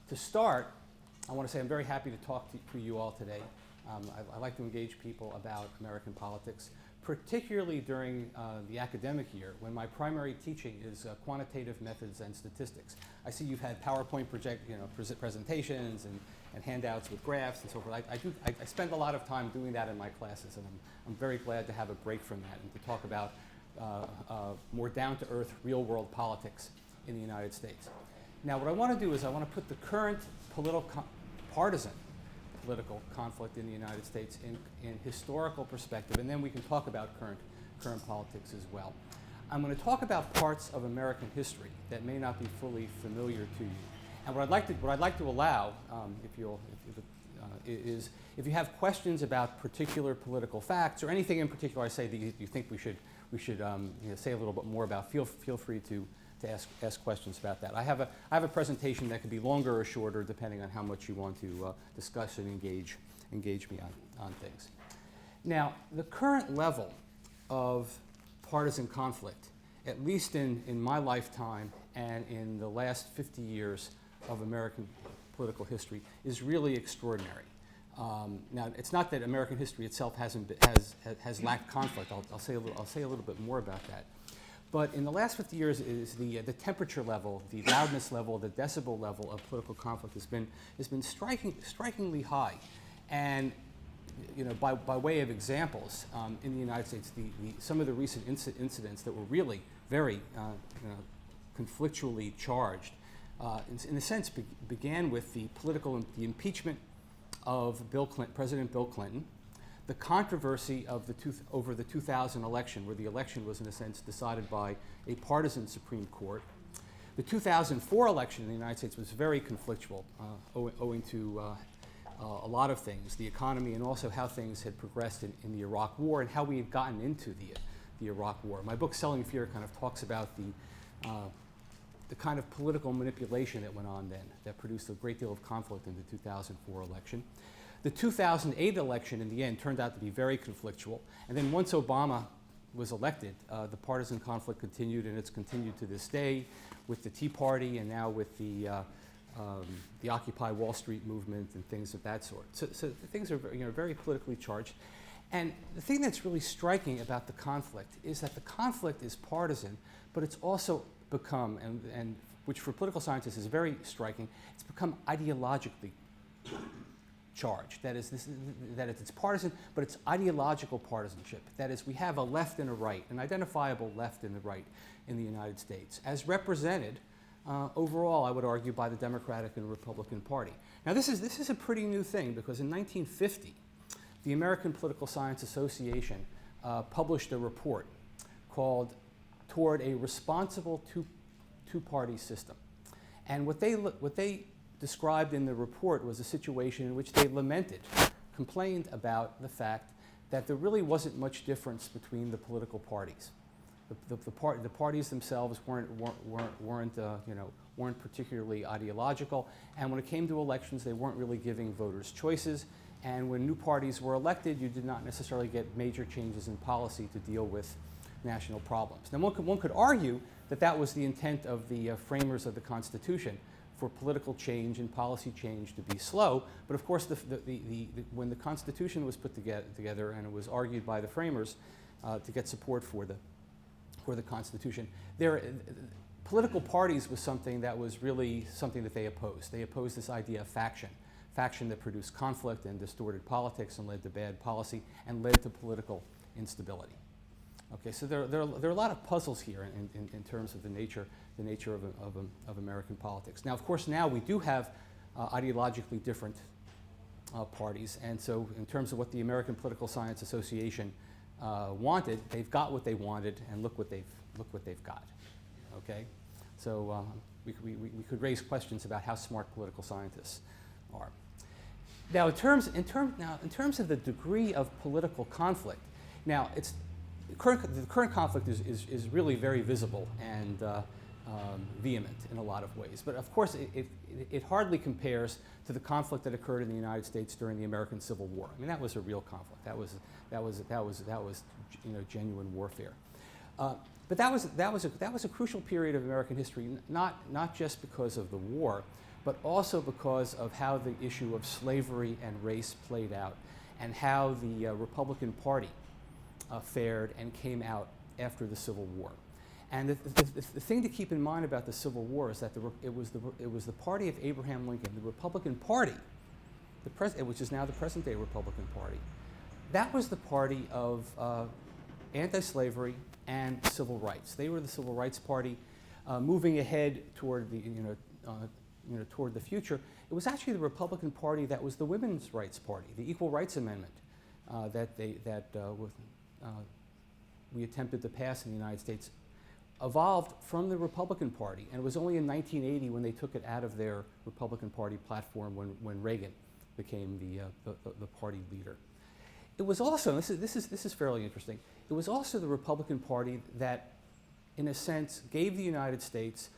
To start, I want to say I'm very happy to talk to you all today. I like to engage people about American politics, particularly during the academic year when my primary teaching is quantitative methods and statistics. I see you've had PowerPoint presentations and handouts with graphs and so forth. I spend a lot of time doing that in my classes, and I'm very glad to have a break from that and to talk about more down-to-earth, real-world politics in the United States. Now, what I want to do is I want to put the current partisan political conflict in the United States in historical perspective, and then we can talk about current politics as well. I'm going to talk about parts of American history that may not be fully familiar to you. And what I'd like to allow, is if you have questions about particular political facts or anything in particular I say that you think we should say a little bit more about, feel free to ask questions about that. I have a presentation that could be longer or shorter depending on how much you want to discuss and engage me on things. Now, the current level of partisan conflict, at least in my lifetime and in the last 50 years of American political history, is really extraordinary. Now, it's not that American history itself has lacked conflict. I'll say a little bit more about that. But in the last 50 years, is the temperature level, the loudness level, the decibel level of political conflict has been strikingly high. And by way of examples, in the United States, some of the recent incidents that were really very conflictually charged, in a sense, began with the impeachment of President Bill Clinton, the controversy of over the 2000 election, where the election was, in a sense, decided by a partisan Supreme Court. The 2004 election in the United States was very conflictual, owing to a lot of things, the economy and also how things had progressed in the Iraq War and how we had gotten into the Iraq War. My book, Selling Fear, kind of talks about the kind of political manipulation that went on then that produced a great deal of conflict in the 2004 election. The 2008 election, in the end, turned out to be very conflictual. And then once Obama was elected, the partisan conflict continued, and it's continued to this day with the Tea Party and now with the Occupy Wall Street movement and things of that sort. So things are very politically charged. And the thing that's really striking about the conflict is that the conflict is partisan, but it's also become, and which for political scientists is very striking, it's become ideologically charged. That is, it's partisan, but it's ideological partisanship. That is, we have a left and a right, an identifiable left and the right in the United States, as represented overall, I would argue, by the Democratic and Republican Party. Now, this is a pretty new thing because in 1950, the American Political Science Association published a report called Toward a Responsible Two-Party System. And what they described in the report was a situation in which they complained about the fact that there really wasn't much difference between the political parties. The parties themselves weren't particularly ideological, and when it came to elections, they weren't really giving voters choices. And when new parties were elected, you did not necessarily get major changes in policy to deal with national problems. Now, one could argue that that was the intent of the framers of the Constitution, for political change and policy change to be slow. But of course, when the Constitution was put together and it was argued by the framers to get support for the Constitution, political parties was something that was really something that they opposed. They opposed this idea of faction that produced conflict and distorted politics and led to bad policy and led to political instability. Okay, so there are a lot of puzzles here in terms of the nature of American politics. Now, of course, now we do have ideologically different parties, and so in terms of what the American Political Science Association wanted, they've got what they wanted, and look what they've got. Okay, so we could raise questions about how smart political scientists are. Now, in terms of the degree of political conflict, now the current conflict is really very visible and vehement in a lot of ways. But of course, it hardly compares to the conflict that occurred in the United States during the American Civil War. I mean, that was a real conflict. That was genuine warfare. But that was a crucial period of American history, not just because of the war, but also because of how the issue of slavery and race played out, and how the Republican Party fared and came out after the Civil War. And the thing to keep in mind about the Civil War is that it was the party of Abraham Lincoln, the Republican Party, which is now the present-day Republican Party. That was the party of anti-slavery and civil rights. They were the Civil Rights Party, moving ahead toward toward the future. It was actually the Republican Party that was the Women's Rights Party, the Equal Rights Amendment that we attempted to pass in the United States, evolved from the Republican Party, and it was only in 1980 when they took it out of their Republican Party platform when Reagan became the party leader. It was also, this is fairly interesting, it was also the Republican Party that, in a sense, gave the United States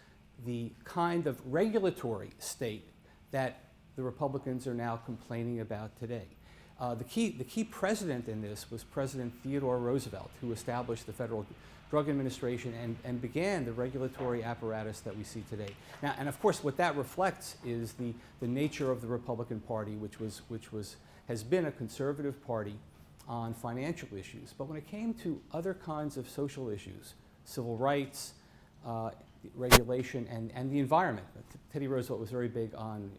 the kind of regulatory state that the Republicans are now complaining about today. The key president in this was President Theodore Roosevelt, who established the Federal Drug Administration and began the regulatory apparatus that we see today. Now, and of course, what that reflects is the nature of the Republican Party, which has been a conservative party on financial issues. But when it came to other kinds of social issues, civil rights, regulation, and the environment, Teddy Roosevelt was very big on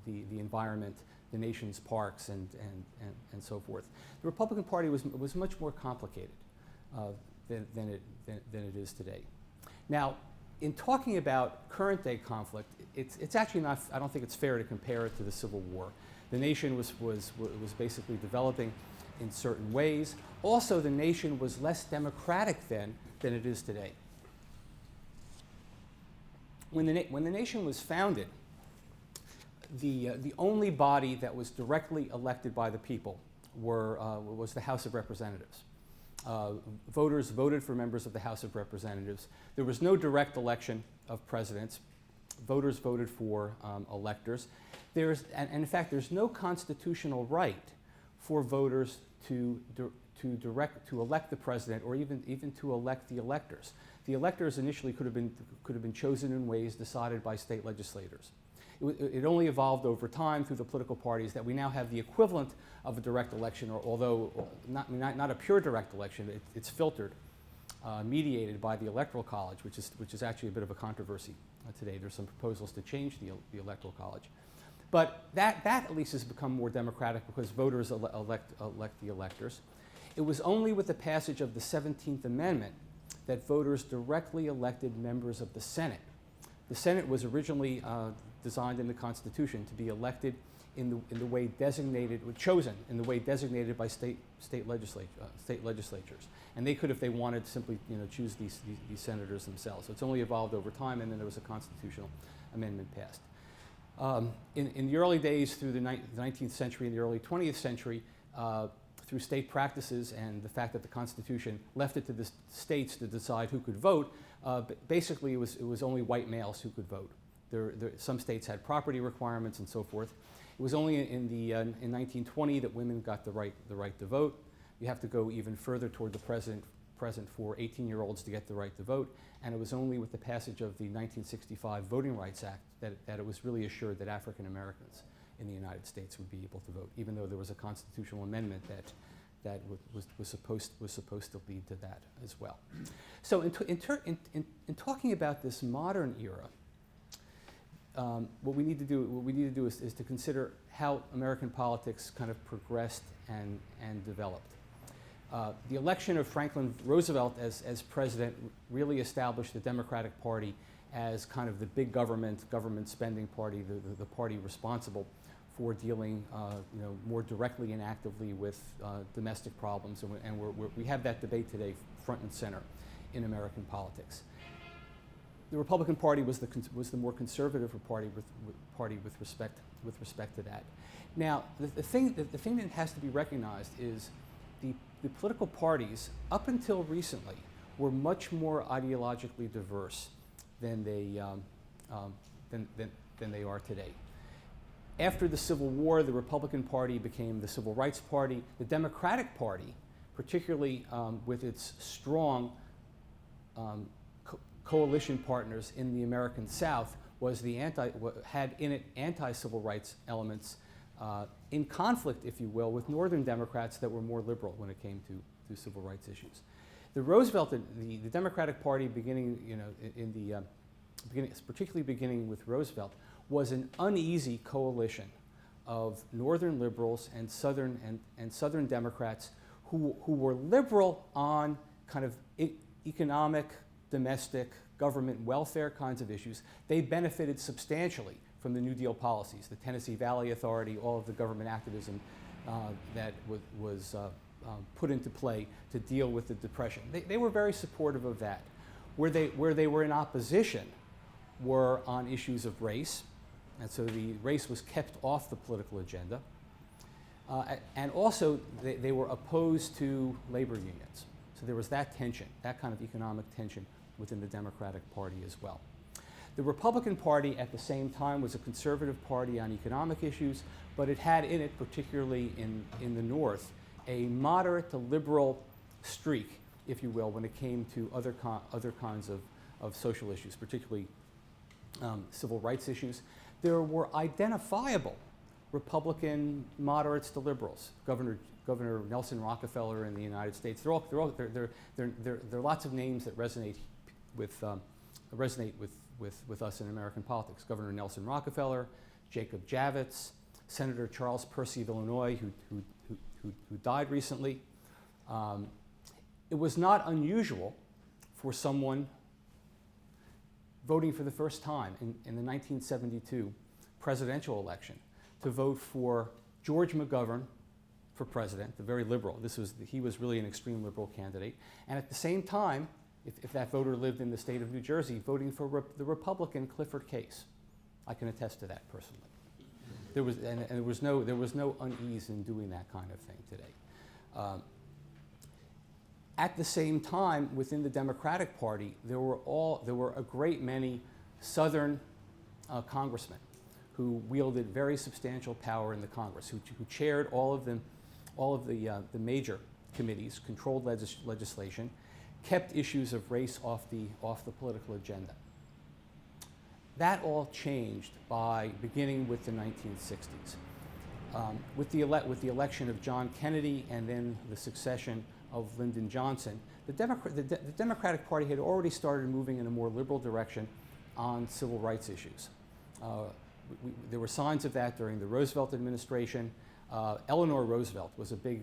the environment, the nation's parks, and so forth. The Republican Party was much more complicated than it is today. Now, in talking about current day conflict, it's actually not, I don't think it's fair to compare it to the Civil War. The nation was basically developing in certain ways. Also, the nation was less democratic then than it is today. When the nation was founded, the only body that was directly elected by the people was the House of Representatives. Voters voted for members of the House of Representatives. There was no direct election of presidents. Voters voted for electors. And in fact, there's no constitutional right for voters to elect the president, or even to elect the electors. The electors initially could have been chosen in ways decided by state legislators. It only evolved over time through the political parties that we now have the equivalent of a direct election, although not a pure direct election. It's filtered, mediated by the Electoral College, which is actually a bit of a controversy today. There's some proposals to change the Electoral College. But that at least has become more democratic because voters elect the electors. It was only with the passage of the 17th Amendment that voters directly elected members of the Senate. The Senate was originally designed in the Constitution to be elected in the way designated, chosen in the way designated by state legislatures, and they could, if they wanted, simply choose these senators themselves. So it's only evolved over time, and then there was a constitutional amendment passed. In the early days, through the 19th century and the early 20th century, through state practices and the fact that the Constitution left it to the states to decide who could vote, basically it was only white males who could vote. Some states had property requirements and so forth. It was only in 1920 that women got the right to vote. You have to go even further toward the present for 18-year-olds to get the right to vote, and it was only with the passage of the 1965 Voting Rights Act that it was really assured that African Americans in the United States would be able to vote, even though there was a constitutional amendment that was supposed to lead to that as well. So in talking about this modern era, what we need to do is to consider how American politics kind of progressed and developed. The election of Franklin Roosevelt as president really established the Democratic Party as kind of the big government spending party, the party responsible for dealing more directly and actively with domestic problems, and we have that debate today front and center in American politics. The Republican Party was the more conservative party with respect to that. Now, the thing that has to be recognized is the political parties up until recently were much more ideologically diverse than they are today. After the Civil War, the Republican Party became the Civil Rights Party. The Democratic Party, particularly with its strong coalition partners in the American South, was had in it anti-civil rights elements in conflict, if you will, with Northern Democrats that were more liberal when it came to civil rights issues. The Democratic Party, beginning, particularly beginning with Roosevelt, was an uneasy coalition of Northern liberals and Southern Democrats who were liberal on kind of economic, domestic, government welfare kinds of issues. They benefited substantially from the New Deal policies, the Tennessee Valley Authority, all of the government activism that was put into play to deal with the Depression. They were very supportive of that. Where they were in opposition were on issues of race, and so the race was kept off the political agenda. And also, they were opposed to labor unions. So there was that tension, that kind of economic tension within the Democratic Party as well. The Republican Party at the same time was a conservative party on economic issues, but it had in it, particularly in the North, a moderate to liberal streak, if you will, when it came to other kinds of social issues, particularly civil rights issues. There were identifiable Republican moderates to liberals. Governor Nelson Rockefeller in the United States. There are lots of names that resonate with us in American politics. Governor Nelson Rockefeller, Jacob Javits, Senator Charles Percy of Illinois, who died recently. It was not unusual for someone voting for the first time in the 1972 presidential election to vote for George McGovern for president, the very liberal. He was really an extreme liberal candidate. And at the same time, if that voter lived in the state of New Jersey, voting for the Republican Clifford Case. I can attest to that personally. There was no unease in doing that kind of thing today. At the same time, within the Democratic Party, there were a great many Southern congressmen who wielded very substantial power in the Congress, who chaired all of the major committees, controlled legislation, kept issues of race off the political agenda. That all changed beginning with the 1960s. With the election of John Kennedy and then the succession of Lyndon Johnson, the Democratic Party had already started moving in a more liberal direction on civil rights issues. There were signs of that during the Roosevelt administration. Eleanor Roosevelt was a big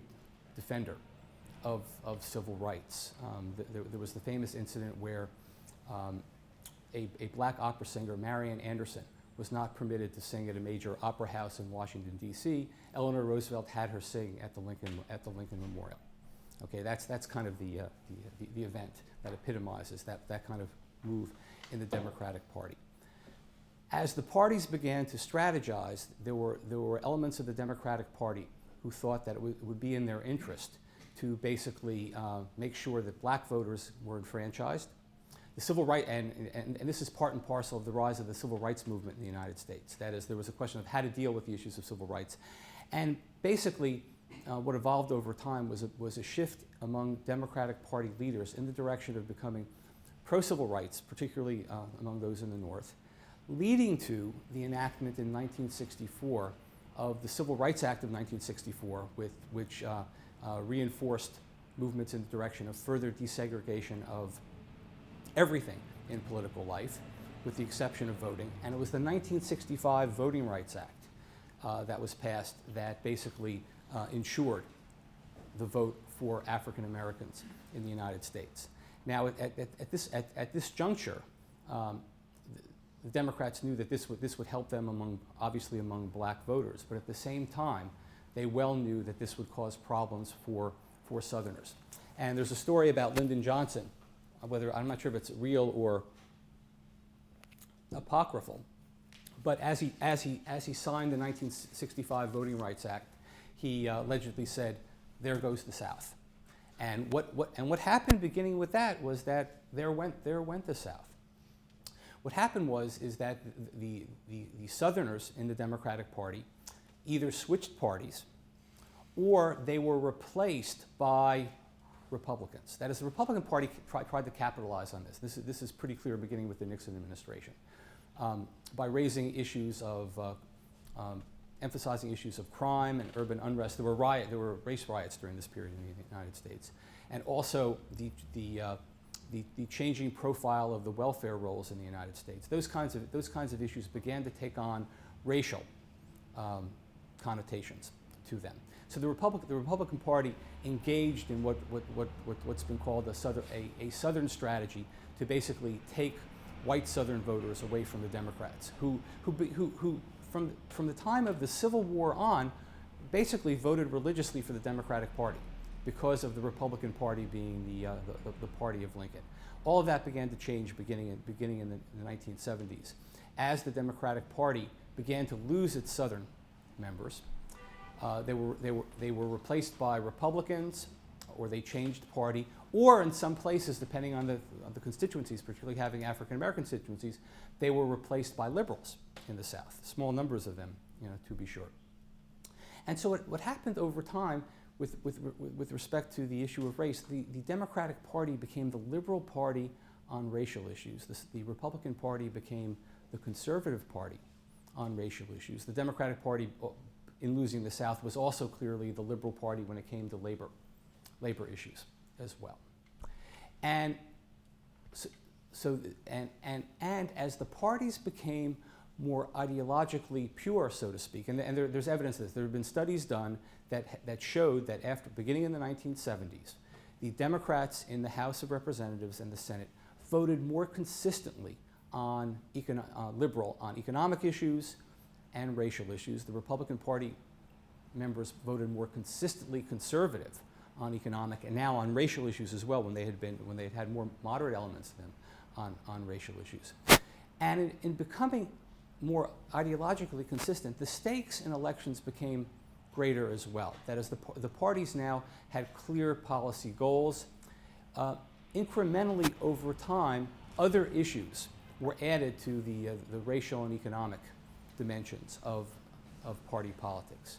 defender of civil rights. There was the famous incident where a black opera singer, Marian Anderson, was not permitted to sing at a major opera house in Washington, D.C. Eleanor Roosevelt had her sing at the Lincoln Memorial. Okay, that's kind of the event that epitomizes that kind of move in the Democratic Party. As the parties began to strategize, there were elements of the Democratic Party who thought that it would be in their interest to basically make sure that black voters were enfranchised. The civil right, and this is part and parcel of the rise of the civil rights movement in the United States. That is, there was a question of how to deal with the issues of civil rights. And basically, what evolved over time was a shift among Democratic Party leaders in the direction of becoming pro-civil rights, particularly among those in the North, leading to the enactment in 1964 of the Civil Rights Act of 1964, which reinforced movements in the direction of further desegregation of everything in political life, with the exception of voting. And it was the 1965 Voting Rights Act that was passed that basically ensured the vote for African Americans in the United States. Now, at this juncture, the Democrats knew that this would help them obviously among black voters, but at the same time, they well knew that this would cause problems for Southerners. And there's a story about Lyndon Johnson, whether I'm not sure if it's real or apocryphal, but as he signed the 1965 Voting Rights Act, he allegedly said, "There goes the South." And what happened beginning with that was that there went the South. What happened is that the Southerners in the Democratic Party either switched parties or they were replaced by Republicans. That is, the Republican Party tried to capitalize on this. This is pretty clear beginning with the Nixon administration. by raising issues of emphasizing issues of crime and urban unrest. There were race riots during this period in the United States, and also the changing profile of the welfare rolls in the United States. Those kinds of issues began to take on racial connotations to them. So the Republican Party engaged in what's been called a Southern strategy to basically take white Southern voters away from the Democrats, who from the time of the Civil War on, basically voted religiously for the Democratic Party because of the Republican Party being the party of Lincoln. All of that began to change beginning in the 1970s. As the Democratic Party began to lose its Southern members, they were replaced by Republicans, or they changed party, or in some places, depending on the constituencies, particularly having African American constituencies, they were replaced by liberals in the South. Small numbers of them, to be sure. And so what happened over time with respect to the issue of race, the Democratic Party became the liberal party on racial issues. The Republican Party became the conservative party on racial issues. The Democratic Party, in losing the South, was also clearly the liberal party when it came to labor issues as well. And and as the parties became more ideologically pure, so to speak, and there's evidence of this. There have been studies done that showed that after beginning in the 1970s, the Democrats in the House of Representatives and the Senate voted more consistently on liberal on economic issues and racial issues. The Republican Party members voted more consistently conservative on economic and now on racial issues as well, when they had more moderate elements of them on racial issues. And in becoming more ideologically consistent, the stakes in elections became greater as well. That is, the parties now had clear policy goals. Incrementally over time, other issues were added to the racial and economic dimensions of party politics.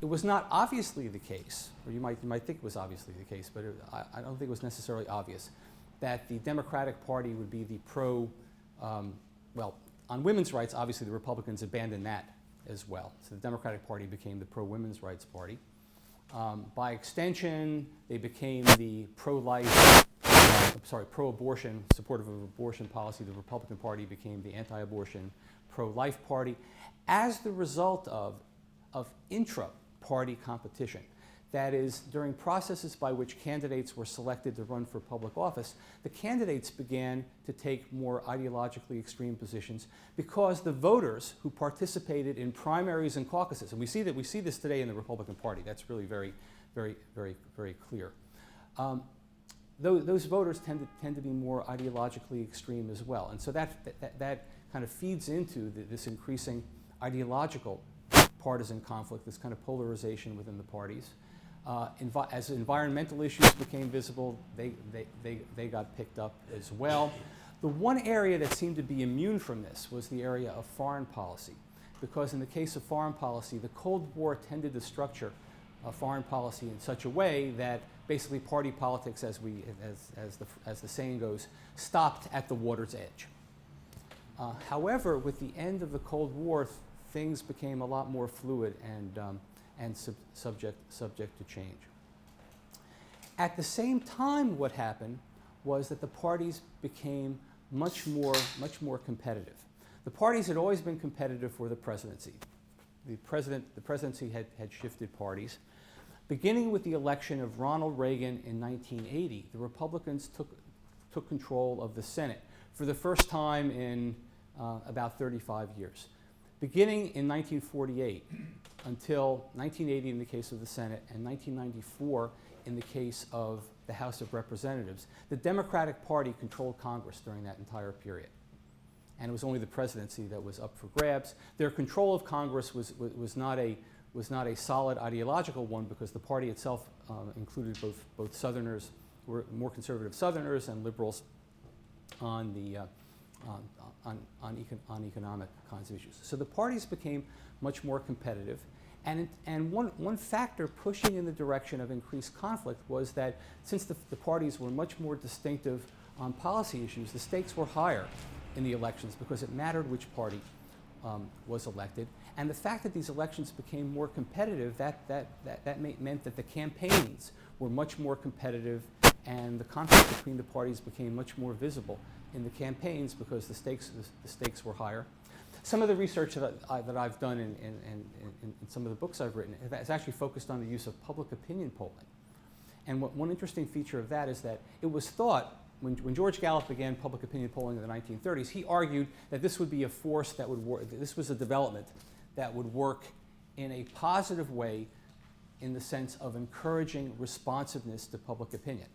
It was not obviously the case, or you might think it was obviously the case, but I don't think it was necessarily obvious, that the Democratic Party would be the well, on women's rights, obviously the Republicans abandoned that as well. So the Democratic Party became the pro-women's rights party. By extension, they became the pro-abortion, supportive of abortion policy. The Republican Party became the anti-abortion, pro-life party as the result of intra-party competition. That is, during processes by which candidates were selected to run for public office, the candidates began to take more ideologically extreme positions because the voters who participated in primaries and caucuses, and we see this today in the Republican Party. That's really very, very, very, very clear. Those voters tend to be more ideologically extreme as well, and so that kind of feeds into this increasing ideological partisan conflict, this kind of polarization within the parties. As environmental issues became visible, they got picked up as well. The one area that seemed to be immune from this was the area of foreign policy, because in the case of foreign policy, the Cold War tended to structure foreign policy in such a way that basically party politics, as the saying goes, stopped at the water's edge. However, with the end of the Cold War, things became a lot more fluid and subject to change. At the same time, what happened was that the parties became much more competitive. The parties had always been competitive for the presidency. The presidency had shifted parties. Beginning with the election of Ronald Reagan in 1980, the Republicans took control of the Senate for the first time in about 35 years. Beginning in 1948 until 1980 in the case of the Senate and 1994 in the case of the House of Representatives, the Democratic Party controlled Congress during that entire period. And it was only the presidency that was up for grabs. Their control of Congress was not a solid ideological one, because the party itself included both Southerners, were more conservative Southerners, and liberals on economic kinds of issues. So the parties became much more competitive, and one factor pushing in the direction of increased conflict was that since the parties were much more distinctive on policy issues, the stakes were higher in the elections because it mattered which party was elected. And the fact that these elections became more competitive, meant that the campaigns were much more competitive and the conflict between the parties became much more visible in the campaigns because the stakes were higher. Some of the research that I've done in some of the books I've written has actually focused on the use of public opinion polling. And one interesting feature of that is that it was thought, when George Gallup began public opinion polling in the 1930s, he argued that this would be a force that would work, this was a development that would work in a positive way in the sense of encouraging responsiveness to public opinion.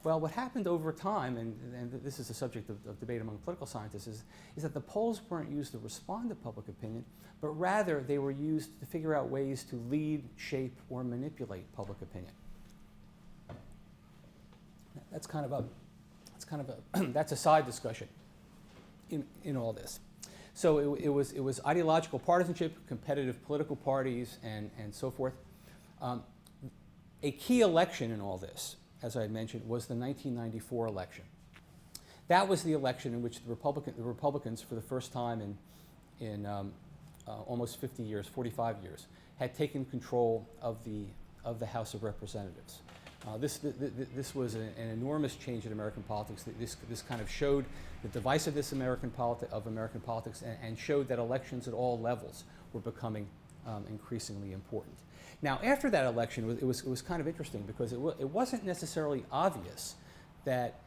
Well, what happened over time, and this is a subject of debate among political scientists, is that the polls weren't used to respond to public opinion, but rather they were used to figure out ways to lead, shape, or manipulate public opinion. That's a side discussion in all this. So it was ideological partisanship, competitive political parties, and so forth. A key election in all this, as I mentioned, was the 1994 election. That was the election in which the Republicans, for the first time in almost 50 years, 45 years, had taken control of the House of Representatives. This was an enormous change in American politics. This kind of showed the divisiveness of American politics and showed that elections at all levels were becoming increasingly important. Now, after that election, it was kind of interesting because it wasn't necessarily obvious that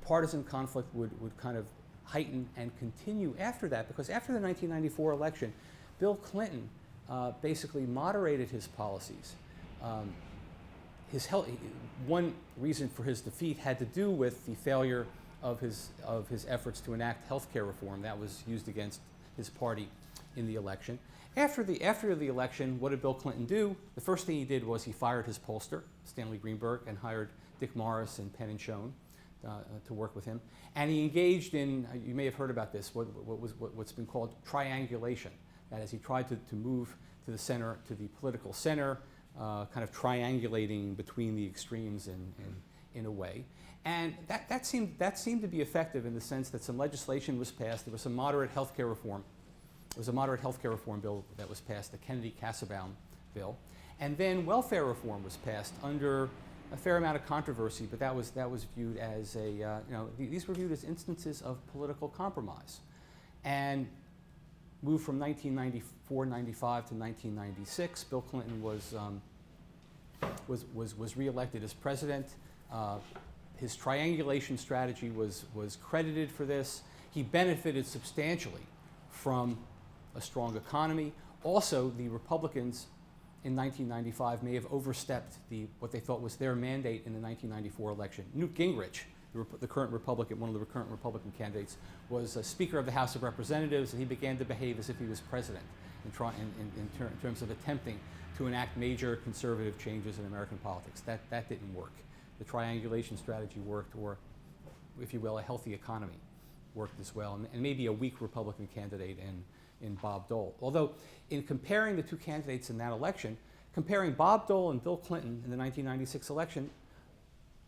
partisan conflict would kind of heighten and continue after that, because after the 1994 election, Bill Clinton basically moderated his policies. One reason for his defeat had to do with the failure of his efforts to enact health care reform. That was used against his party in the election. After the election, what did Bill Clinton do? The first thing he did was he fired his pollster, Stanley Greenberg, and hired Dick Morris and Penn and Schoen to work with him. And he engaged in, you may have heard about this, what's been called triangulation. That is, he tried to move to the center, to the political center, kind of triangulating between the extremes in a way. And that seemed to be effective in the sense that some legislation was passed. There was some moderate health care reform. There was a moderate health care reform bill that was passed, the Kennedy-Kassebaum bill. And then welfare reform was passed under a fair amount of controversy, but that was viewed as these were viewed as instances of political compromise. And moved from 1994-95 to 1996, Bill Clinton was reelected as president. His triangulation strategy was credited for this. He benefited substantially from a strong economy. Also, the Republicans in 1995 may have overstepped what they thought was their mandate in the 1994 election. Newt Gingrich, the current Republican, one of the current Republican candidates, was a Speaker of the House of Representatives, and he began to behave as if he was president in terms of attempting to enact major conservative changes in American politics. That didn't work. The triangulation strategy worked, or, if you will, a healthy economy worked as well, and maybe a weak Republican candidate in Bob Dole. Although, in comparing the two candidates in that election, comparing Bob Dole and Bill Clinton in the 1996 election,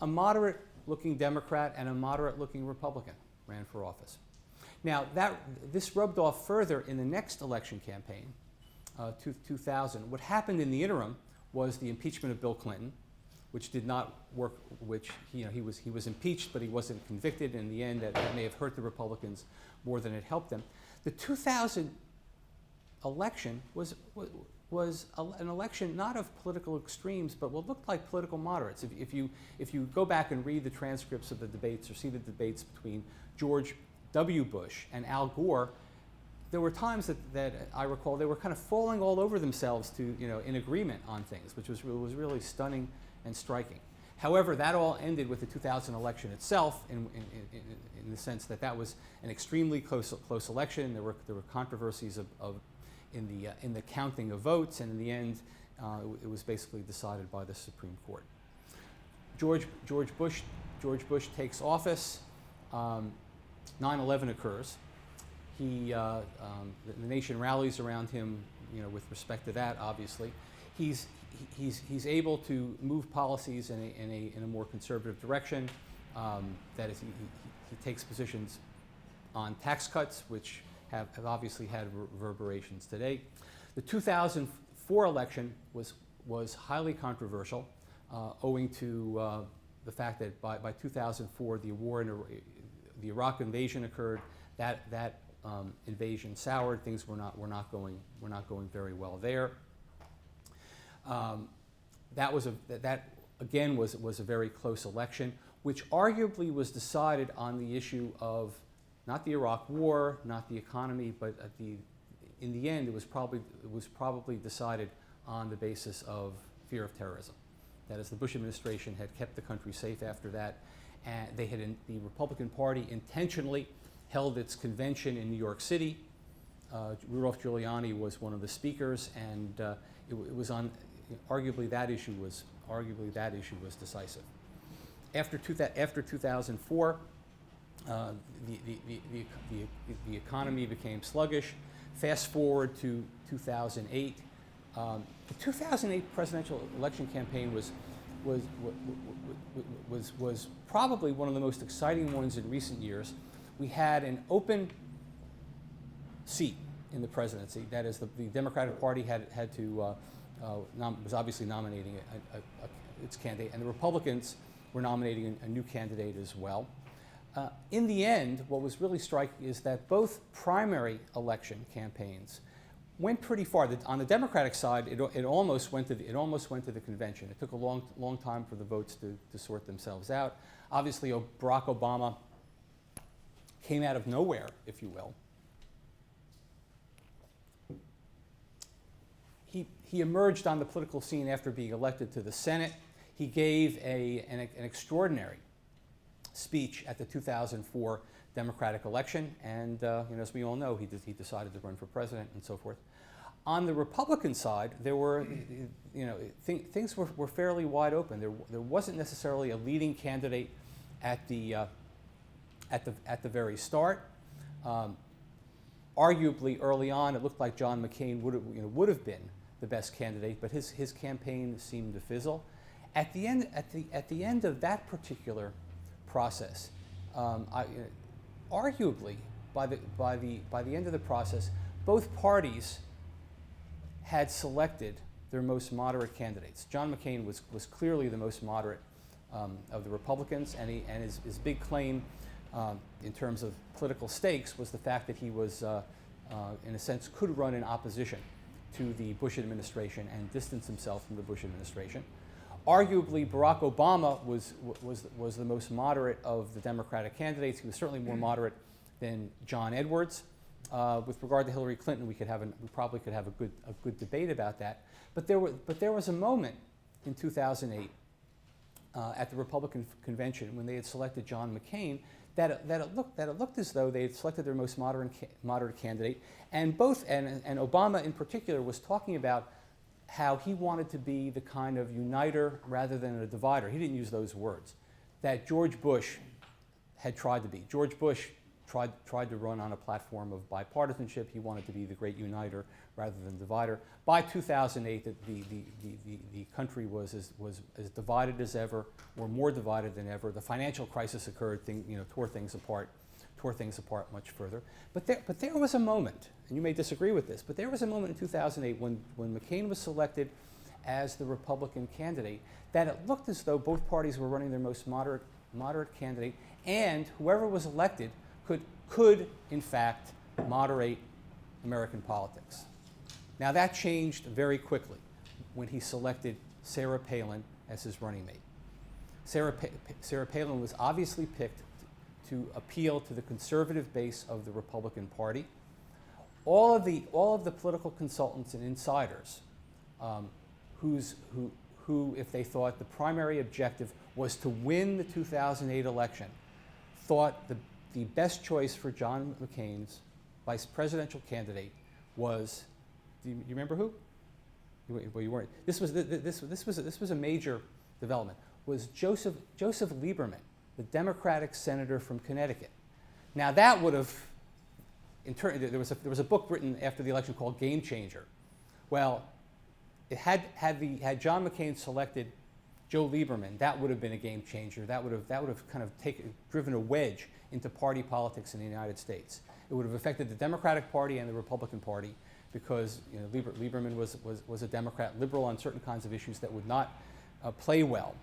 a moderate-looking Democrat and a moderate-looking Republican ran for office. Now, this rubbed off further in the next election campaign, 2000. What happened in the interim was the impeachment of Bill Clinton, which did not work. Which he was impeached, but he wasn't convicted. In the end, that may have hurt the Republicans more than it helped them. The 2000 election was an election not of political extremes, but what looked like political moderates. If you go back and read the transcripts of the debates or see the debates between George W. Bush and Al Gore, there were times that I recall they were kind of falling all over themselves in agreement on things, which was really stunning and striking. However, that all ended with the 2000 election itself, in the sense that was an extremely close election. There were controversies in the counting of votes, and in the end, it was basically decided by the Supreme Court. George Bush takes office. 9/11 occurs. The nation rallies around him, with respect to that. Obviously, he's able to move policies in a more conservative direction. That is, he takes positions on tax cuts, which have obviously had reverberations today. The 2004 election was highly controversial, owing to the fact that by 2004 the Iraq invasion occurred. That invasion soured. Things were not going very well there. That again was a very close election, which arguably was decided on the issue of not the Iraq War, not the economy, but in the end it was probably decided on the basis of fear of terrorism. That is, the Bush administration had kept the country safe after that, and the Republican Party intentionally held its convention in New York City. Rudolph Giuliani was one of the speakers, and it was on. Arguably, that issue was decisive. After 2004, the economy became sluggish. Fast forward to 2008. The 2008 presidential election campaign was probably one of the most exciting ones in recent years. We had an open seat in the presidency. That is, the Democratic Party was obviously nominating its candidate, and the Republicans were nominating a new candidate as well. In the end, what was really striking is that both primary election campaigns went pretty far. On the Democratic side, it almost went to the convention. It took a long time for the votes to sort themselves out. Obviously, Barack Obama came out of nowhere, if you will. He emerged on the political scene after being elected to the Senate. He gave an extraordinary speech at the 2004 Democratic election, and as we all know, he decided to run for president and so forth. On the Republican side, there were, things were fairly wide open. There wasn't necessarily a leading candidate at the very start. Arguably, early on, it looked like John McCain would have been the best candidate, but his campaign seemed to fizzle. At the end of that particular process, arguably by the end of the process, both parties had selected their most moderate candidates. John McCain was clearly the most moderate of the Republicans, and his big claim in terms of political stakes was the fact that he was, in a sense, could run in opposition to the Bush administration and distance himself from the Bush administration. Arguably, Barack Obama was the most moderate of the Democratic candidates. He was certainly more moderate than John Edwards. With regard to Hillary Clinton, we probably could have a good debate about that. But there was a moment in 2008 at the Republican convention when they had selected John McCain that it looked as though they had selected their most moderate candidate, and Obama in particular was talking about how he wanted to be the kind of uniter rather than a divider. He didn't use those words that George Bush had tried to be. George Bush tried to run on a platform of bipartisanship. He wanted to be the great uniter rather than divider. By 2008, the country was as divided as ever, or more divided than ever. The financial crisis occurred, tore things apart much further. But there was a moment, and you may disagree with this, but there was a moment in 2008 when McCain was selected as the Republican candidate that it looked as though both parties were running their most moderate candidate, and whoever was elected could in fact moderate American politics. Now that changed very quickly when he selected Sarah Palin as his running mate. Sarah Palin was obviously picked to appeal to the conservative base of the Republican Party. All of the political consultants and insiders who, if they thought the primary objective was to win the 2008 election, thought the best choice for John McCain's vice presidential candidate was, do you remember who? Well, you weren't. This was a major development. Was Joseph Lieberman, the Democratic senator from Connecticut. Now that would have, there was a book written after the election called Game Changer. Well, had John McCain selected Joe Lieberman, that would have been a game changer. That would have kind of driven a wedge into party politics in the United States. It would have affected the Democratic Party and the Republican Party because Lieberman was a Democrat, liberal on certain kinds of issues that would not play well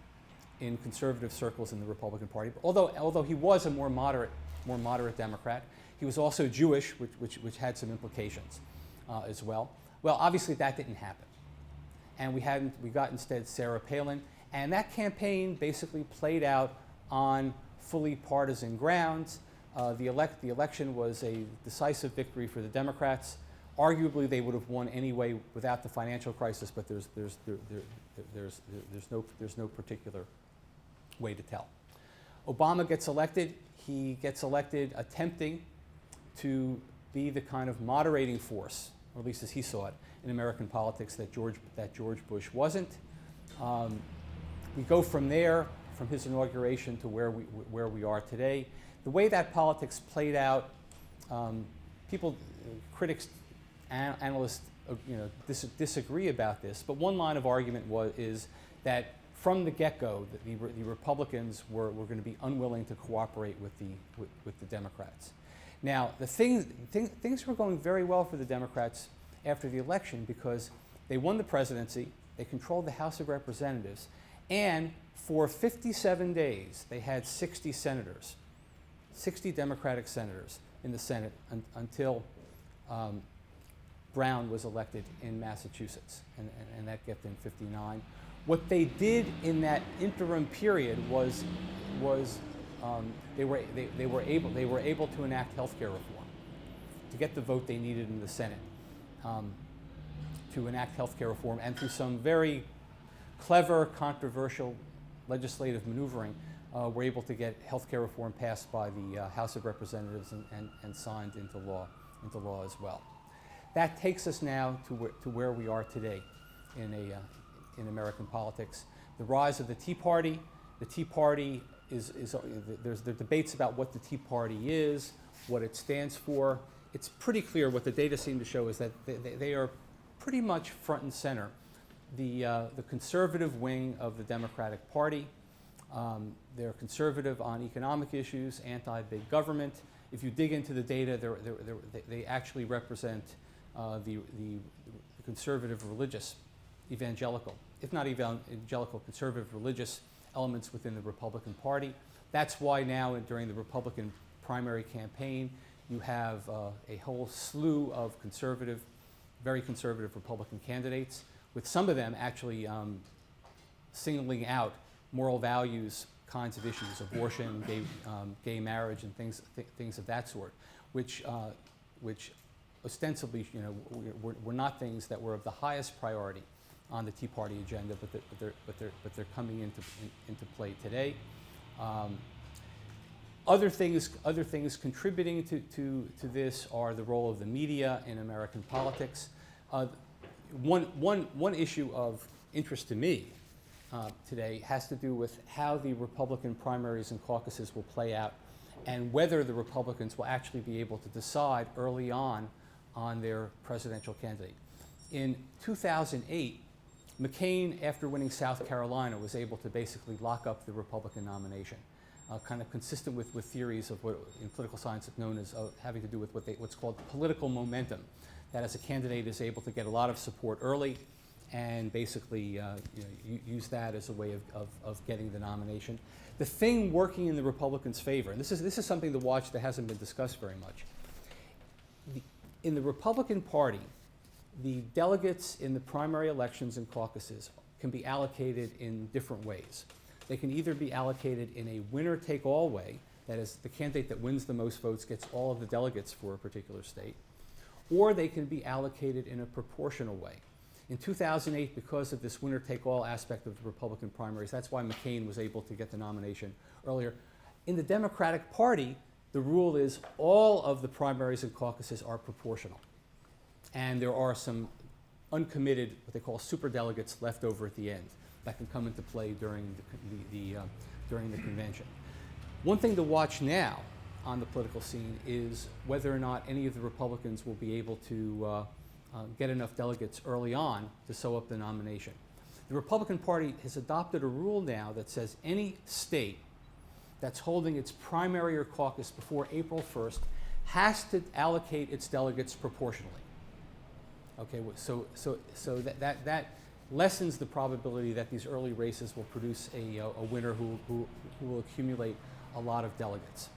in conservative circles in the Republican Party. Although he was a more moderate Democrat, he was also Jewish, which had some implications as well. Well, obviously that didn't happen, and we got instead Sarah Palin, and that campaign basically played out on fully partisan grounds. The election was a decisive victory for the Democrats. Arguably, they would have won anyway without the financial crisis, but there's no particular way to tell. Obama gets elected. He gets elected attempting to be the kind of moderating force, or at least as he saw it, in American politics that George Bush wasn't. We go from there, from his inauguration to where we are today. The way that politics played out, critics, analysts, disagree about this. But one line of argument is that from the get-go, the Republicans were going to be unwilling to cooperate with the Democrats. Now, things were going very well for the Democrats after the election because they won the presidency, they controlled the House of Representatives, and for 57 days they had 60 senators, 60 Democratic senators in the Senate until Brown was elected in Massachusetts, and that kept them 59. What they did in that interim period was they were able to enact health care reform, to get the vote they needed in the Senate to enact health care reform, and through some very clever, controversial legislative maneuvering, were able to get health care reform passed by the House of Representatives and signed into law as well. That takes us now to where we are today in American politics. The rise of the Tea Party. The Tea Party there's debates about what the Tea Party is, what it stands for. It's pretty clear what the data seem to show is that they are pretty much front and center. The conservative wing of the Democratic Party. They're conservative on economic issues, anti-big government. If you dig into the data, they actually represent the conservative religious, evangelical, if not evangelical, conservative religious elements within the Republican Party. That's why now during the Republican primary campaign, you have a whole slew of very conservative Republican candidates, with some of them actually singling out moral values kinds of issues, abortion, gay marriage, and things of that sort, which ostensibly, were not things that were of the highest priority on the Tea Party agenda, but they're coming into play today. Other things contributing to this are the role of the media in American politics. One issue of interest to me today has to do with how the Republican primaries and caucuses will play out, and whether the Republicans will actually be able to decide early on their presidential candidate. In 2008, McCain, after winning South Carolina, was able to basically lock up the Republican nomination, kind of consistent with theories of what in political science is known as having to do with what's called political momentum, that as a candidate is able to get a lot of support early and basically use that as a way of getting the nomination. The thing working in the Republicans' favor, and this is something to watch that hasn't been discussed very much. In the Republican Party, the delegates in the primary elections and caucuses can be allocated in different ways. They can either be allocated in a winner-take-all way, that is, the candidate that wins the most votes gets all of the delegates for a particular state, or they can be allocated in a proportional way. In 2008, because of this winner-take-all aspect of the Republican primaries, that's why McCain was able to get the nomination earlier. In the Democratic Party, the rule is all of the primaries and caucuses are proportional. And there are some uncommitted, what they call superdelegates, left over at the end that can come into play during the convention. One thing to watch now on the political scene is whether or not any of the Republicans will be able to get enough delegates early on to sew up the nomination. The Republican Party has adopted a rule now that says any state that's holding its primary or caucus before April 1st has to allocate its delegates proportionally. Okay, so that lessens the probability that these early races will produce a winner who will accumulate a lot of delegates.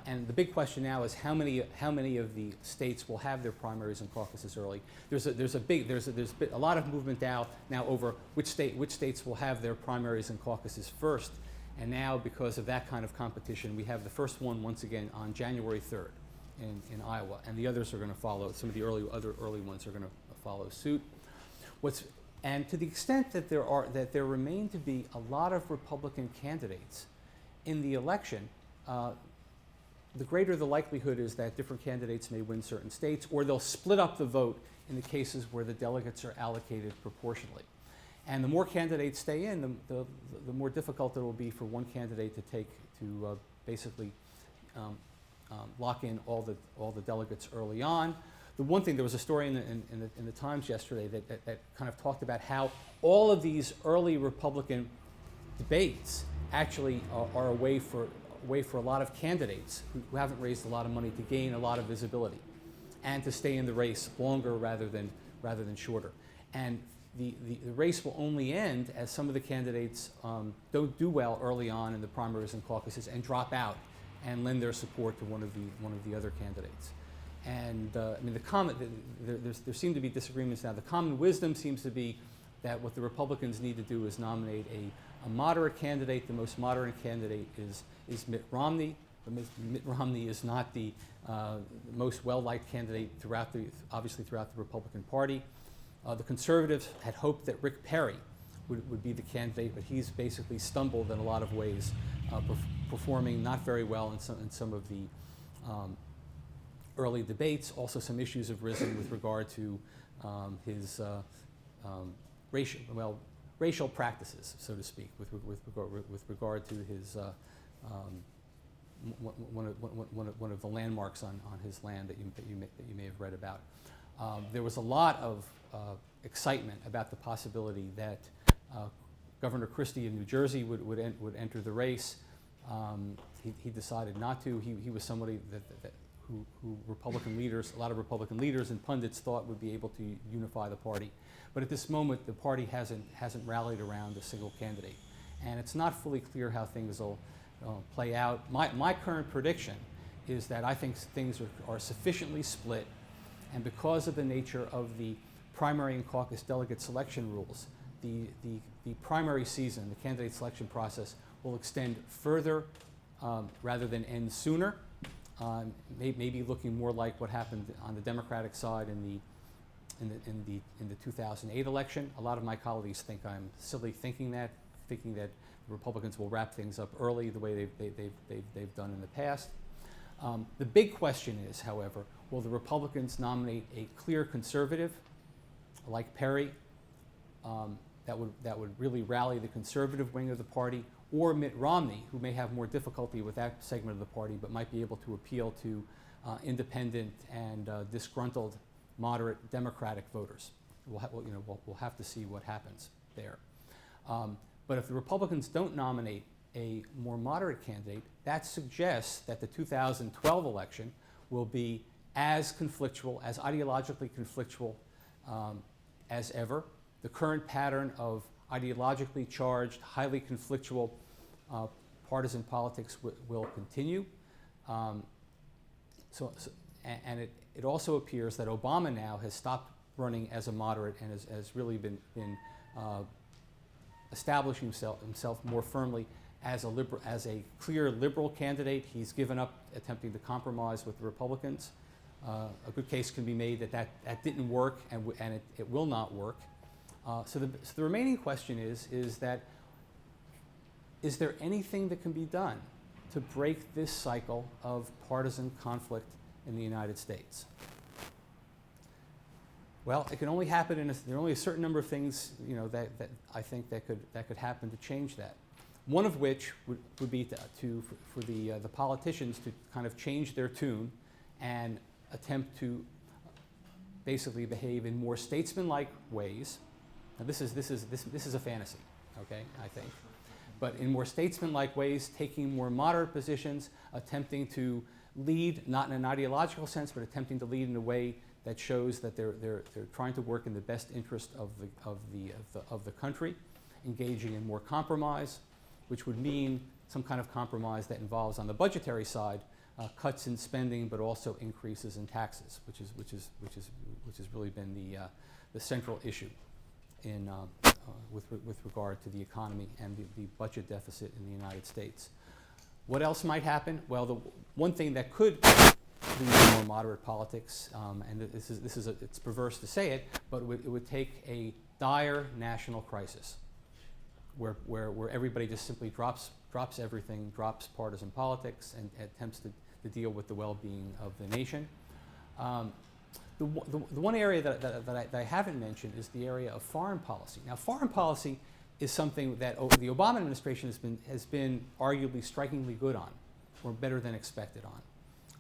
And the big question now is how many of the states will have their primaries and caucuses early. There's a lot of movement now over which states will have their primaries and caucuses first. And now, because of that kind of competition, we have the first one once again on January 3rd in Iowa, and the others are going to follow. Some of the other early ones are going to follow suit. And to the extent that there remain to be a lot of Republican candidates in the election, the greater the likelihood is that different candidates may win certain states, or they'll split up the vote in the cases where the delegates are allocated proportionally. And the more candidates stay in, the more difficult it will be for one candidate to basically lock in all the delegates early on. The one thing, there was a story in the Times yesterday that kind of talked about how all of these early Republican debates actually are a way for a lot of candidates who haven't raised a lot of money to gain a lot of visibility and to stay in the race longer rather than shorter. And the race will only end as some of the candidates don't do well early on in the primaries and caucuses and drop out and lend their support to one of the other candidates. And I mean, there seem to be disagreements now. The common wisdom seems to be that what the Republicans need to do is nominate a moderate candidate. The most moderate candidate is Mitt Romney. But Mitt Romney is not the most well-liked candidate obviously throughout the Republican Party. The conservatives had hoped that Rick Perry would be the candidate, but he's basically stumbled in a lot of ways, performing not very well in some of the early debates. Also, some issues have risen with regard to his racial practices, so to speak, with regard to his one of the landmarks on his land that you may have read about. There was a lot of excitement about the possibility that Governor Christie of New Jersey would enter the race. He decided not to. He was somebody who Republican leaders, a lot of Republican leaders and pundits thought would be able to unify the party. But at this moment, the party hasn't rallied around a single candidate. And it's not fully clear how things will play out. My current prediction is that I think things are sufficiently split, and because of the nature of the primary and caucus delegate selection rules, the primary season, the candidate selection process, will extend further rather than end sooner. Maybe looking more like what happened on the Democratic side in the 2008 election. A lot of my colleagues think I'm silly thinking that the Republicans will wrap things up early the way they've done in the past. The big question is, however, will the Republicans nominate a clear conservative like Perry that would really rally the conservative wing of the party, or Mitt Romney, who may have more difficulty with that segment of the party but might be able to appeal to independent and disgruntled moderate Democratic voters. We'll have to see what happens there. But if the Republicans don't nominate a more moderate candidate, that suggests that the 2012 election will be as conflictual, as ideologically conflictual as ever. The current pattern of ideologically charged, highly conflictual partisan politics will continue. And it also appears that Obama now has stopped running as a moderate and has really been establishing himself more firmly as a clear liberal candidate. He's given up attempting to compromise with the Republicans. A good case can be made that didn't work and it will not work. So the remaining question is there anything that can be done to break this cycle of partisan conflict in the United States? Well, it can only happen there are only a certain number of things that I think that could happen to change that. One of which would be for the politicians to kind of change their tune and attempt to basically behave in more statesman-like ways Now this is a fantasy, okay, I think. But in more statesman-like ways, taking more moderate positions, attempting to lead, not in an ideological sense, but attempting to lead in a way that shows that they're trying to work in the best interest of the country, engaging in more compromise, which would mean some kind of compromise that involves, on the budgetary side, cuts in spending, but also increases in taxes, which has really been the central issue in with regard to the economy and the budget deficit in the United States. What else might happen? Well, the one thing that could lead to more moderate politics, and it's perverse to say it, but it would take a dire national crisis where everybody just simply drops everything, drops partisan politics, and attempts to deal with the well-being of the nation. The one area that I haven't mentioned is the area of foreign policy. Now, foreign policy is something that the Obama administration has been arguably strikingly good on, or better than expected on.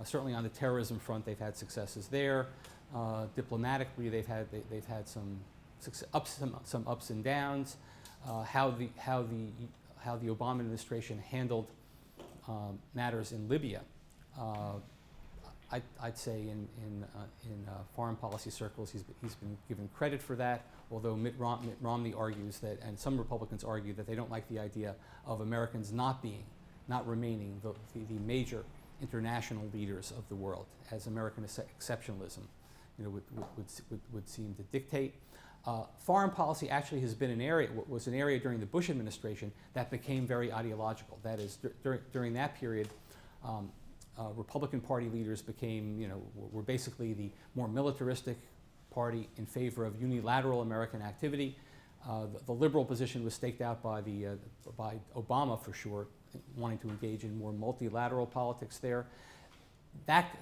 Certainly on the terrorism front, they've had successes there. Diplomatically, they've had some ups and downs. How the Obama administration handled matters in Libya, I'd say in foreign policy circles, he's been given credit for that. Although Mitt Romney argues that, and some Republicans argue that they don't like the idea of Americans not remaining the major international leaders of the world, as American exceptionalism, would seem to dictate. Foreign policy actually has been was an area during the Bush administration that became very ideological. That is, during that period, Republican Party leaders were basically the more militaristic party in favor of unilateral American activity. The liberal position was staked out by Obama, for sure, wanting to engage in more multilateral politics there. That,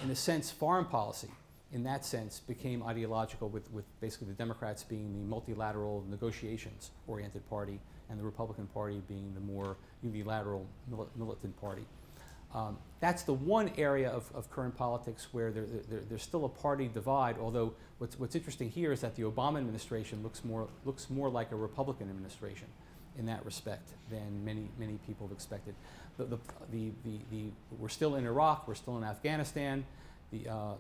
in a sense, foreign policy, in that sense, became ideological, with basically the Democrats being the multilateral negotiations-oriented party and the Republican Party being the more unilateral militant party. That's the one area of current politics where there's still a party divide, although what's interesting here is that the Obama administration looks more like a Republican administration in that respect than many people have expected. We're still in Iraq, we're still in Afghanistan. The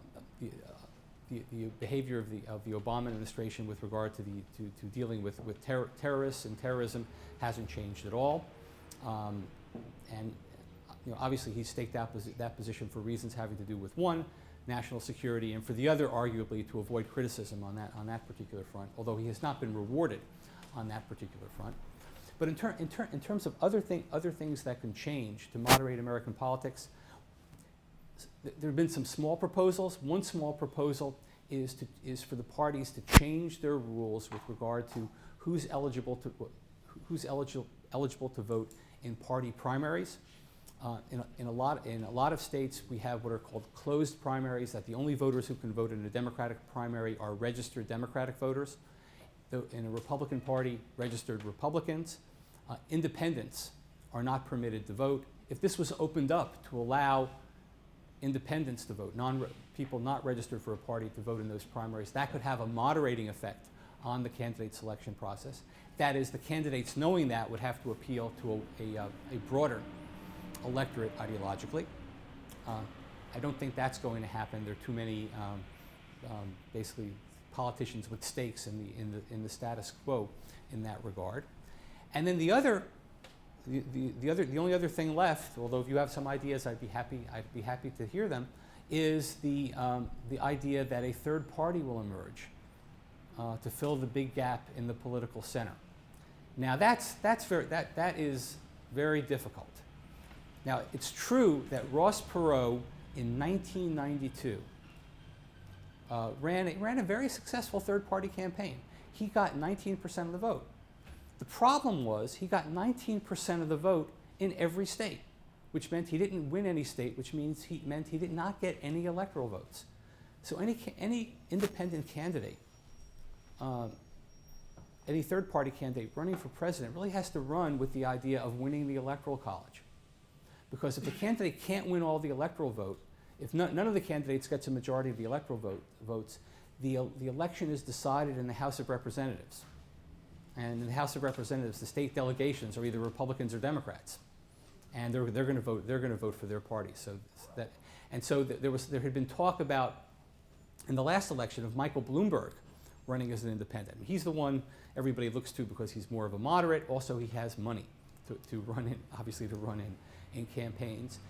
behavior of the Obama administration with regard to dealing with terrorists and terrorism hasn't changed at all, and obviously he's staked out that position for reasons having to do with, one, national security, and for the other, arguably, to avoid criticism on that particular front, although he has not been rewarded on that particular front. But in terms of other things that can change to moderate American politics, there have been some small proposals. One small proposal is for the parties to change their rules with regard to who's eligible to vote in party primaries. In a lot of states, we have what are called closed primaries, that the only voters who can vote in a Democratic primary are registered Democratic voters. In a Republican Party, registered Republicans. Independents are not permitted to vote. If this was opened up to allow independents to vote, people not registered for a party to vote in those primaries, that could have a moderating effect on the candidate selection process. That is, the candidates, knowing that, would have to appeal to a broader electorate ideologically. I don't think that's going to happen. There are too many basically politicians with stakes in the status quo in that regard. And then the only other thing left, although if you have some ideas, I'd be happy to hear them, is the idea that a third party will emerge to fill the big gap in the political center. Now that is very difficult. Now, it's true that Ross Perot in 1992 ran a very successful third-party campaign. He got 19% of the vote. The problem was he got 19% of the vote in every state, which meant he didn't win any state, which means he did not get any electoral votes. So any independent candidate, any third-party candidate running for president really has to run with the idea of winning the Electoral College. Because if the candidate can't win all the electoral vote, if none of the candidates gets a majority of the electoral votes, the election is decided in the House of Representatives. And in the House of Representatives, the state delegations are either Republicans or Democrats, and they're going to vote for their party. So there had been talk about in the last election of Michael Bloomberg running as an independent. He's the one everybody looks to because he's more of a moderate. Also, he has money to run in, obviously to run in campaigns.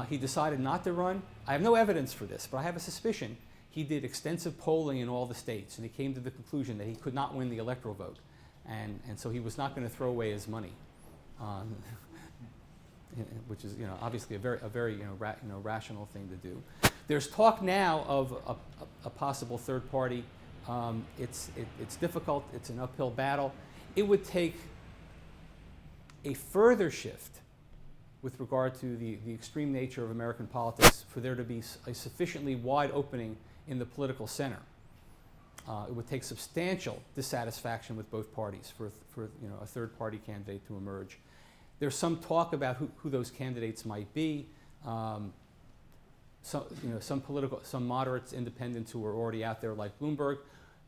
He decided not to run. I have no evidence for this, but I have a suspicion. He did extensive polling in all the states, and he came to the conclusion that he could not win the electoral vote. And so he was not going to throw away his money, which is obviously a very rational thing to do. There's talk now of a possible third party. It's difficult. It's an uphill battle. It would take a further shift with regard to the extreme nature of American politics for there to be a sufficiently wide opening in the political center. It would take substantial dissatisfaction with both parties for a third party candidate to emerge. There's some talk about who those candidates might be. Some moderates, independents who are already out there like Bloomberg.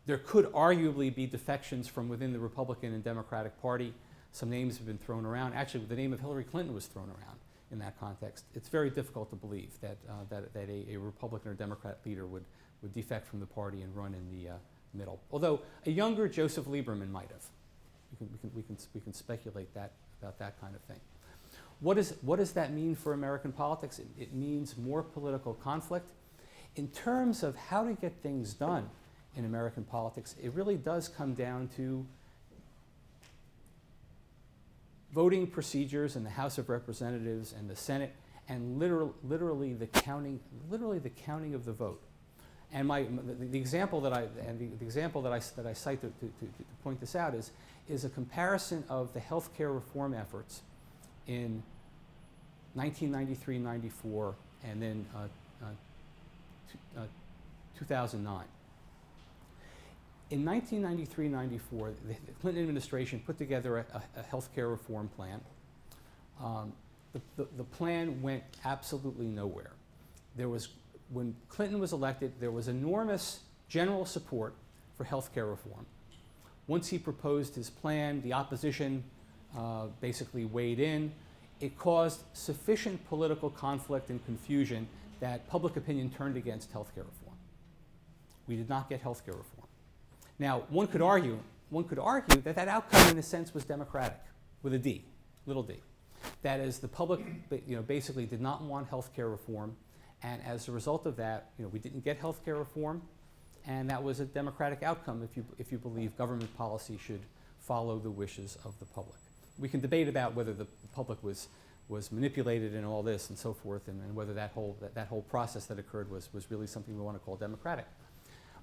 There could arguably be defections from within the Republican and Democratic Party. Some names have been thrown around. Actually, the name of Hillary Clinton was thrown around in that context. It's very difficult to believe that a Republican or Democrat leader would defect from the party and run in the middle. Although a younger Joseph Lieberman might have. We can speculate about that kind of thing. What does that mean for American politics? It means more political conflict. In terms of how to get things done in American politics, it really does come down to voting procedures in the House of Representatives and the Senate, and literally the counting of the vote. And the example that I cite to point this out is a comparison of the health care reform efforts in 1993-94 and then 2009. In 1993-94, the Clinton administration put together a health care reform plan. The plan went absolutely nowhere. When Clinton was elected, there was enormous general support for health care reform. Once he proposed his plan, the opposition basically weighed in. It caused sufficient political conflict and confusion that public opinion turned against health care reform. We did not get health care reform. Now, one could argue that outcome, in a sense, was democratic, with a D, little d. That is, the public, basically did not want health care reform, and as a result of that, we didn't get health care reform, and that was a democratic outcome if you believe government policy should follow the wishes of the public. We can debate about whether the public was manipulated in all this and so forth, and whether that whole process that occurred was really something we want to call democratic.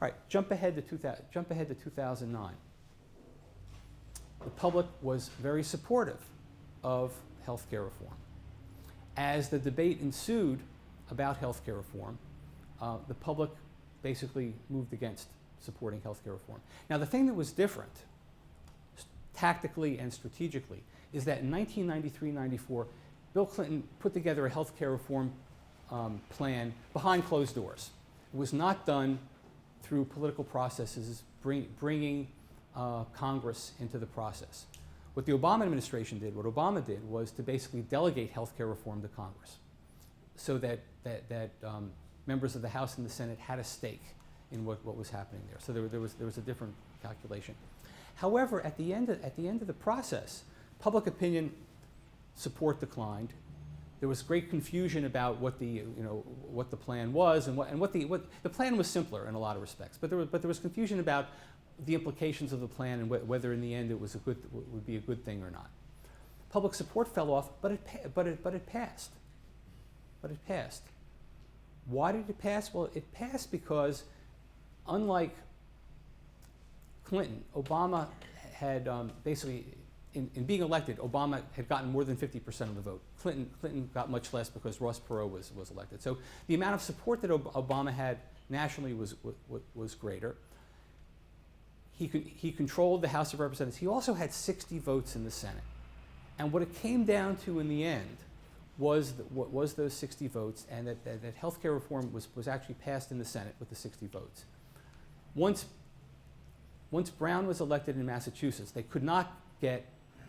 All right, jump ahead to 2009. The public was very supportive of health care reform. As the debate ensued about health care reform, the public basically moved against supporting health care reform. Now, the thing that was different, tactically and strategically, is that in 1993-94, Bill Clinton put together a health care reform plan behind closed doors. It was not done through political processes, bringing Congress into the process. What the Obama administration did, what Obama did, was to basically delegate health care reform to Congress, so that members of the House and the Senate had a stake in what was happening there. So there was a different calculation. However, at the end of the process, public opinion support declined. There was great confusion about what the plan was, and what the plan was simpler in a lot of respects. But there was confusion about the implications of the plan and whether in the end it would be a good thing or not. Public support fell off, but it passed. But it passed. Why did it pass? Well, it passed because, unlike Clinton, Obama had basically, in being elected, Obama had gotten more than 50% of the vote. Clinton got much less because Ross Perot was elected. So the amount of support that Obama had nationally was greater. He controlled the House of Representatives. He also had 60 votes in the Senate. And what it came down to in the end was those 60 votes, and that health care reform was actually passed in the Senate with the 60 votes. once Brown was elected in Massachusetts, they could not get,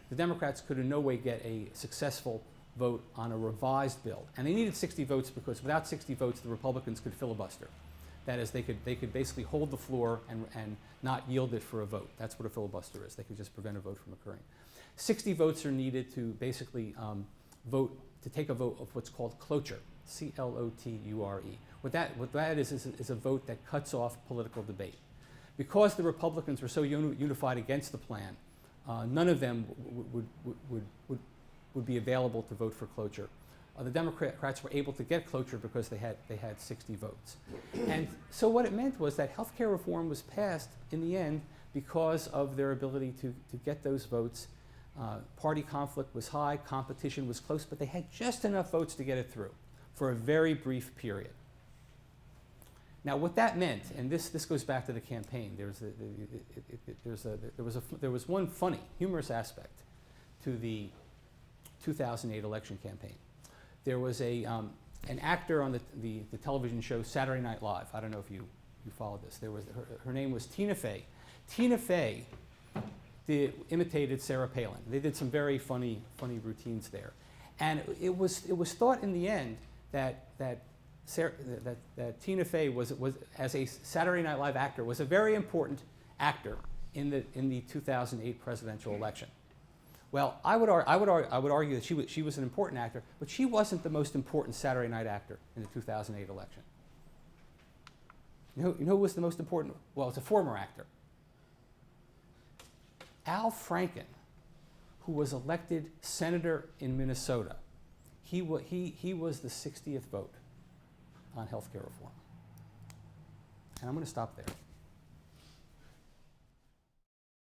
the Democrats could in no way get a successful vote on a revised bill. And they needed 60 votes because without 60 votes, the Republicans could filibuster. That is, they could basically hold the floor and not yield it for a vote. That's what a filibuster is. They could just prevent a vote from occurring. 60 votes are needed to basically take a vote of what's called cloture, C-L-O-T-U-R-E. What that is a vote that cuts off political debate. Because the Republicans were so unified against the plan, none of them would be available to vote for cloture. The Democrats were able to get cloture because they had 60 votes. And so what it meant was that health care reform was passed in the end because of their ability to get those votes. Party conflict was high, competition was close, but they had just enough votes to get it through for a very brief period. Now what that meant, and this goes back to the campaign, there was one funny, humorous aspect to the 2008 election campaign. There was an actor on the television show Saturday Night Live. I don't know if you followed this. Her name was Tina Fey. Tina Fey imitated Sarah Palin. They did some very funny routines there. And it was thought in the end that Tina Fey was as a Saturday Night Live actor was a very important actor in the 2008 presidential election. Well, I would argue that she was an important actor, but she wasn't the most important Saturday night actor in the 2008 election. You know who was the most important? Well, it's a former actor. Al Franken, who was elected senator in Minnesota. He was the 60th vote on health care reform. And I'm going to stop there.